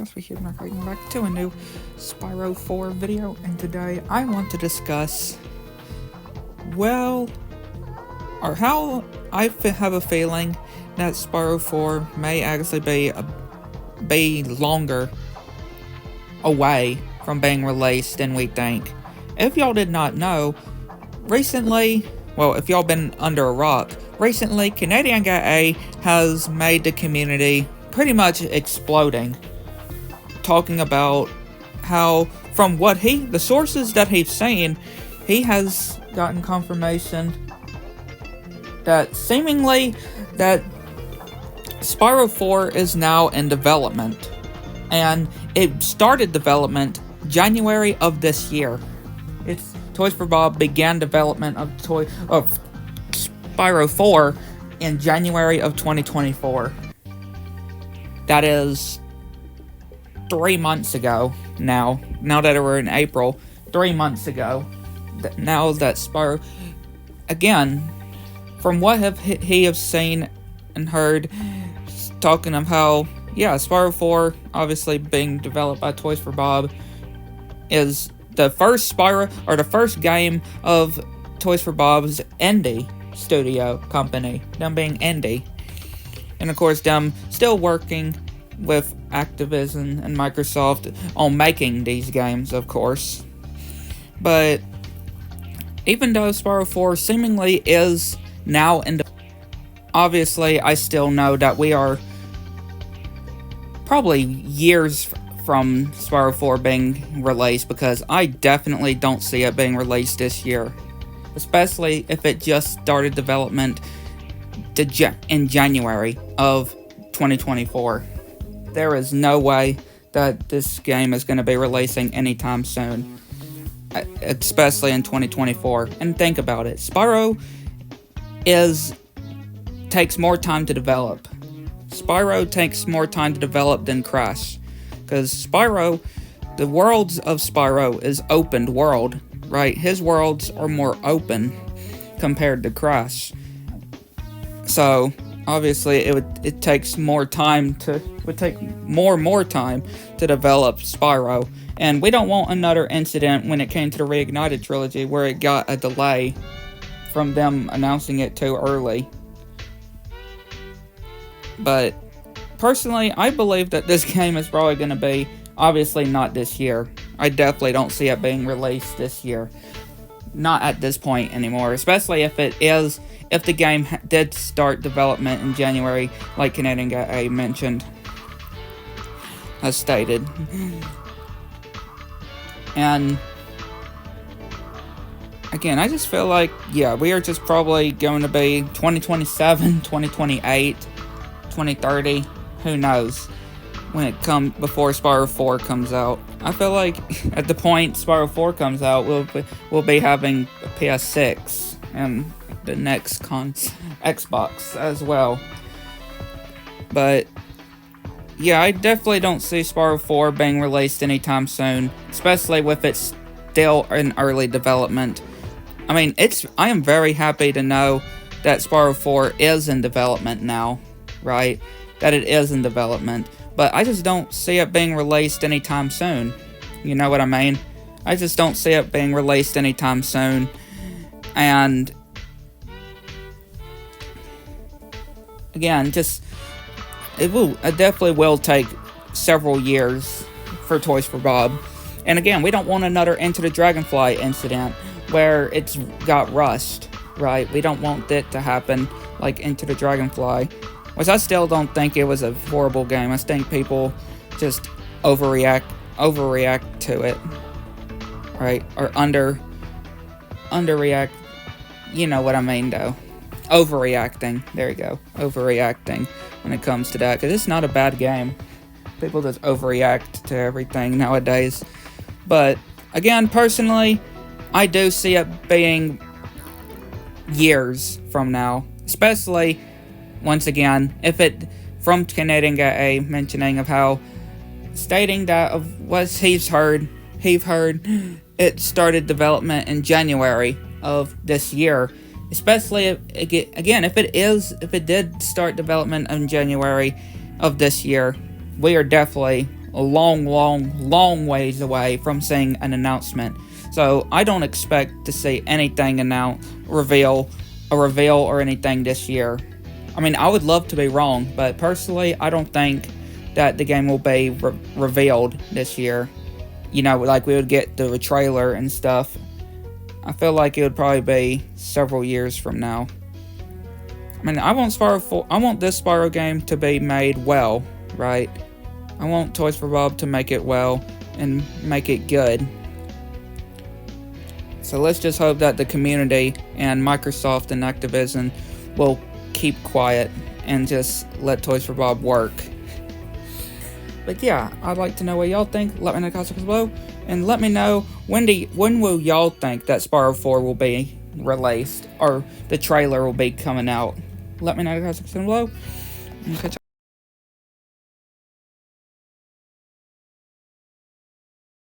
guess we're here recording back to a new Spyro 4 video, and today I want to discuss, well, or how I have a feeling that Spyro 4 may actually be longer away from being released than we think. If y'all did not know, recently, well, if y'all been under a rock, recently Canadian Guy A has made the community pretty much exploding, talking about how, from what the sources that he's seen, he has gotten confirmation that seemingly that Spyro 4 is now in development, and it started development January of this year. It's Toys for Bob began development of Spyro 4 in January of 2024. That is 3 months ago now. Now that we're in April, 3 months ago. Now that Spyro, again, from what he have seen and heard, talking of how, yeah, Spyro 4, obviously being developed by Toys for Bob, is the first Spyro, or the first game of Toys for Bob's indie studio company, them being indie. And of course, them still working with Activision and Microsoft on making these games, of course. But even though Spyro 4 seemingly is now in obviously, I still know that we are probably years from Spyro 4 being released, because I definitely don't see it being released this year. Especially if it just started development in January of 2024. There is no way that this game is going to be releasing anytime soon, especially in 2024. And think about it, Spyro takes more time to develop. Spyro takes more time to develop than Crash, because Spyro, the worlds of Spyro is open world, right? His worlds are more open compared to Crash. So obviously it takes more time would take more time to develop Spyro. And we don't want another incident when it came to the Reignited trilogy where it got a delay from them announcing it too early. But personally, I believe that this game is probably going to be, obviously not this year. I definitely don't see it being released this year. Not at this point anymore, especially if the game did start development in January, like Canadian Guy A mentioned, as stated. And again, I just feel like, yeah, we are just probably going to be 2027, 2028, 2030, who knows, when it comes before Spyro 4 comes out. I feel like at the point Spyro 4 comes out, we'll be having a PS6 and the next Xbox as well. But yeah, I definitely don't see Spyro 4 being released anytime soon, especially with it still in early development. I mean, I am very happy to know that Spyro 4 is in development now, right? That it is in development. But I just don't see it being released anytime soon. You know what I mean? I just don't see it being released anytime soon. And again, it definitely will take several years for Toys for Bob. And again, we don't want another Into the Dragonfly incident where it's got rushed, right? We don't want it to happen like Into the Dragonfly, which I still don't think it was a horrible game. I think people just overreact to it, right? Or underreact. You know what I mean, though. Overreacting. There you go. Overreacting when it comes to that, because it's not a bad game. People just overreact to everything nowadays. But again, personally, I do see it being years from now, especially, once again, if it, from Canadian Guy A mentioning of how, stating that of what he's heard it started development in January of this year, especially if it did start development in January of this year, we are definitely a long ways away from seeing an announcement. So I don't expect to see anything reveal or anything this year. I mean, I would love to be wrong, but personally, I don't think that the game will be revealed this year. You know, like we would get the trailer and stuff. I feel like it would probably be several years from now. I mean, I want this Spyro game to be made well, right? I want Toys for Bob to make it well and make it good. So let's just hope that the community and Microsoft and Activision will keep quiet and just let Toys for Bob work. But yeah, I'd like to know what y'all think. Let me know in the comments below. And let me know, when will y'all think that Spyro 4 will be released? Or the trailer will be coming out? Let me know in the comments below.